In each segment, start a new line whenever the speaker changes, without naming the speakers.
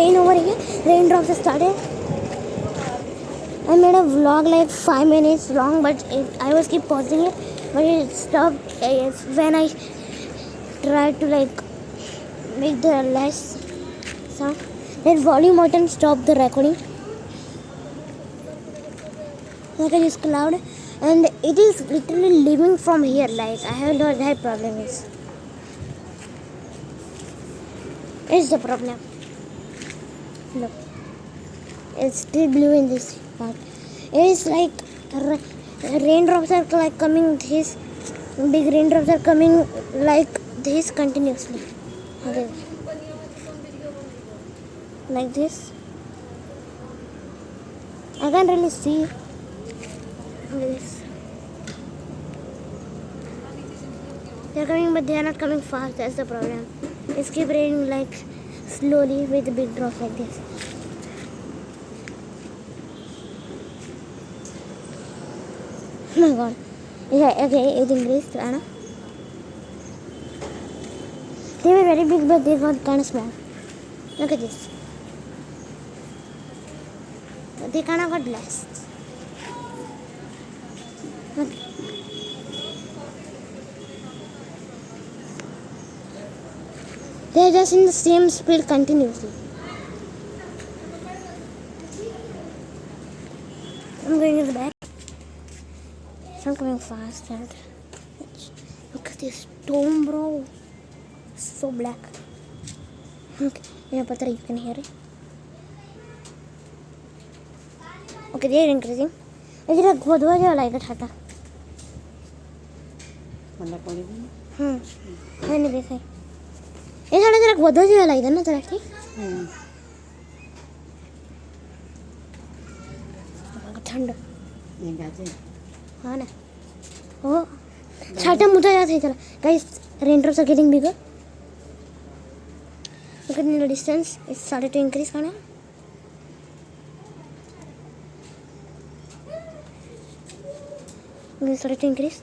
rain over here. Raindrops have started. I made a vlog like 5 minutes long, but I was keep pausing it, but it stopped when I tried to like make the less sound. That volume button stopped the recording. Look at this cloud, and it is literally living from here. Like I have no that problem is. It's the problem. Look, it's still blue in this part. It is like raindrops are like coming this. Big raindrops are coming like this continuously. Okay. Like this. I can't really see this. They are coming, but they are not coming fast. That's the problem. It's keep raining like slowly with big drops like this. Oh my god. Yeah, okay, it increased, Anna. They were very big, but they got kind of small. Look at this. They kind of got less. Okay. They are just in the same speed continuously. I'm going in the back. It's not coming fast. Look at this storm, bro. So black. Okay, yeah, but you can hear it. Okay, they are increasing. I think बहुत हुआ जो like था मैंने देखा ये साढ़े तेरा बहुत हुआ जो लाइक ना तेरा की ठंड हाँ ना ओ छाटा मुझे याद है चला guys raindrops are getting bigger. Look at the distance. It started to increase kind of. It started to increase.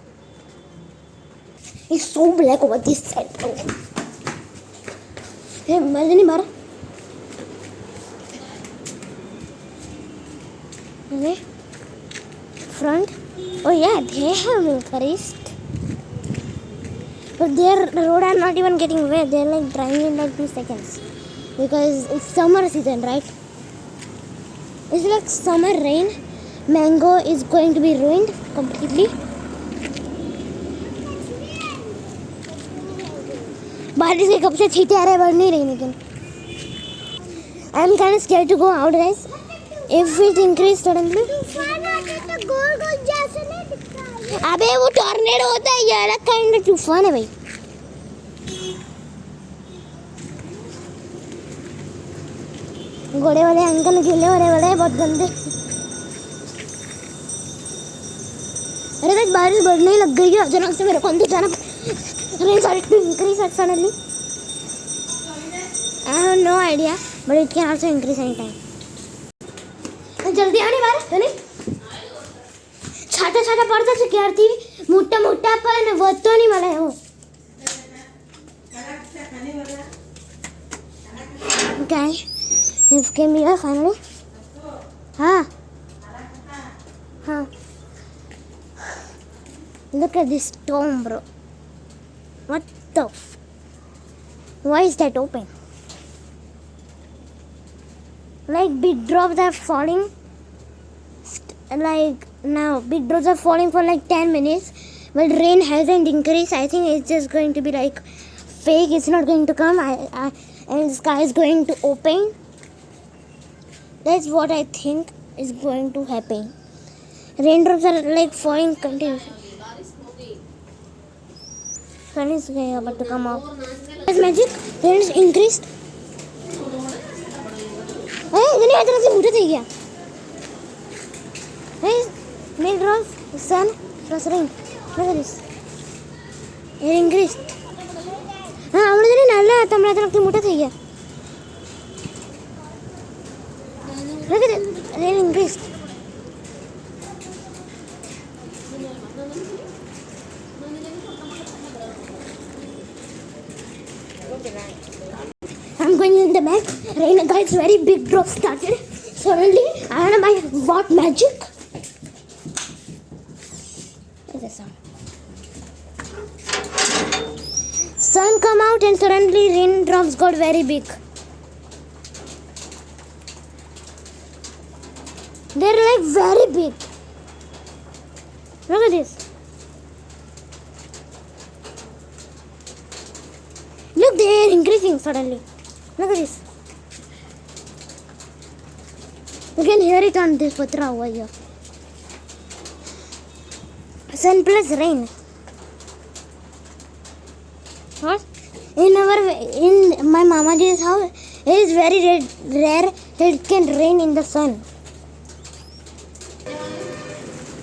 It's so black over this side. Hey, Marjani Mara. Okay. Front. Oh yeah, they have increased. But their road are not even getting wet. They're like drying in like 2 seconds. Because it's summer season, right? It's like summer rain. Mango is going to be ruined completely. बारिश के कब से छींटे आ रहे बढ़ नहीं रही लेकिन. I'm kind of scared to go out, guys. If it increase suddenly. अबे वो टॉर्नेडो होता है ये अलग काइंड का तूफान है भाई. घोड़े वाले अंकल गिले हो रहे बड़े बहुत गंदे. अरे भाई बारिश बढ़ने लग गई है अचानक से मेरे को अंदर जाना. Rain started to increase suddenly. I have no idea, but it can also increase anytime. जल्दी आने बार तो नहीं. छाटा छाटा पड़ता है क्या आरती मोटा मोटा पण वतो नहीं मला हो. Okay, it came here finally. हाँ हाँ. Look at this storm, bro. What the why is that open? Like big drops are falling. Like now big drops are falling for like 10 minutes, but rain hasn't increased. I think it's just going to be like fake. It's not going to come. And the sky is going to open. That's what I think is going to happen. Raindrops are like falling continuously. Sun is about to come out. It's magic. Rain is increased. Hey, इतनी अचानक से मुझे थी क्या? Hey, mid drops, sun plus rain. Look at this. It increased. हाँ, हमने जने नाला तमरा अचानक से मुझे थी क्या? Look at it. Rain increased. I'm going in the back. Rain, guys, Like very big drop started. Suddenly, I don't know by what magic. What's the sound? Sun come out and suddenly raindrops got very big. They're like very big. Look at this. Look, they are increasing suddenly. Look at this. You can hear it on this patra over here. Sun plus rain. What? In my mama's house, it is very rare that it can rain in the sun.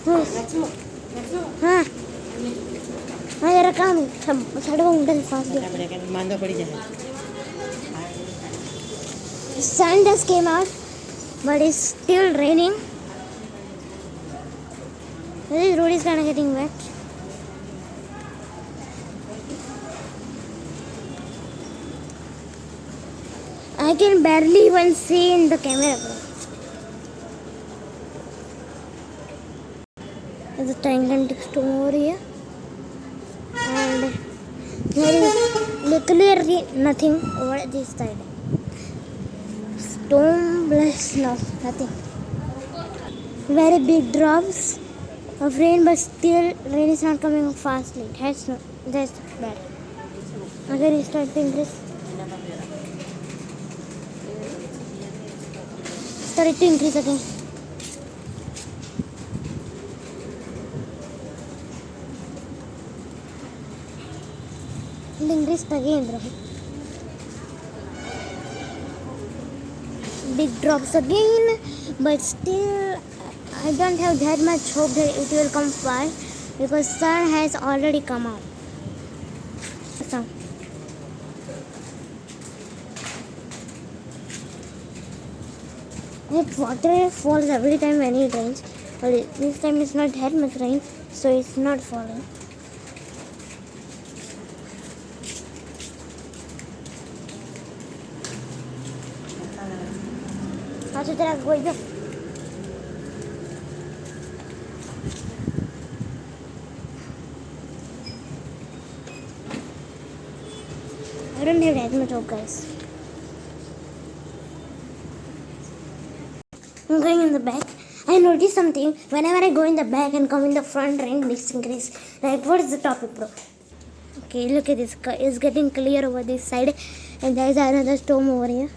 हाँ हाँ यार काम साढ़े को उल्टा सांस ले मांगा पड़ी जाए sun just came out but it's still raining. This road is kind of getting wet. I can barely even see in the camera, bro. There's a gigantic stone over here, and there is literally nothing over this side. Stone plus nothing. Very big drops of rain, but still rain is not coming fastly. That's bad. Again, it's starting to increase. Started to increase again. It increased again, bro. Big drops again, but still I don't have that much hope that it will come fast because sun has already come out. So, if water falls every time when it rains, but this time it's not that much rain, so it's not falling. I don't have that much hope, guys. I'm going in the back. I noticed something. Whenever I go in the back and come in the front, rain increase. Like, what is the topic, bro? Okay, look at this. It's getting clear over this side, and there is another storm over here.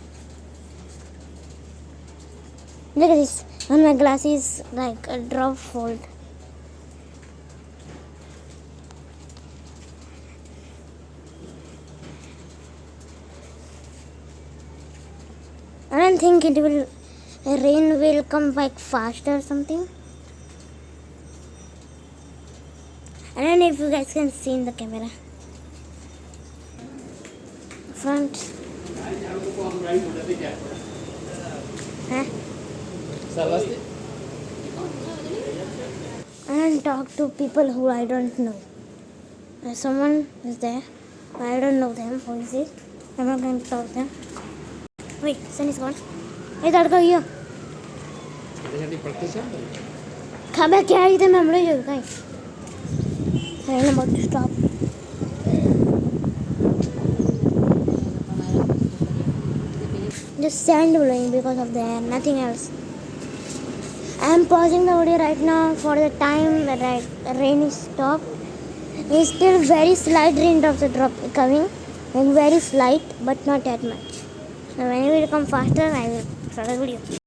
Look at this. On my glass is like a drop fold. I don't think rain will come like fast or something. I don't know if you guys can see in the camera. Front. Huh? And talk to people who I don't know. Someone is there, but I don't know them. Who is it? I'm not going to talk to them. Wait, sun is gone. Hey, Tadka here. Come back here. I'm about to stop. Just sand blowing because of the air, nothing else. I am pausing the video right now for the time that rain is stopped. It's still very slight raindrops are coming, and very slight, but not that much. So when it will come faster, I will start the video.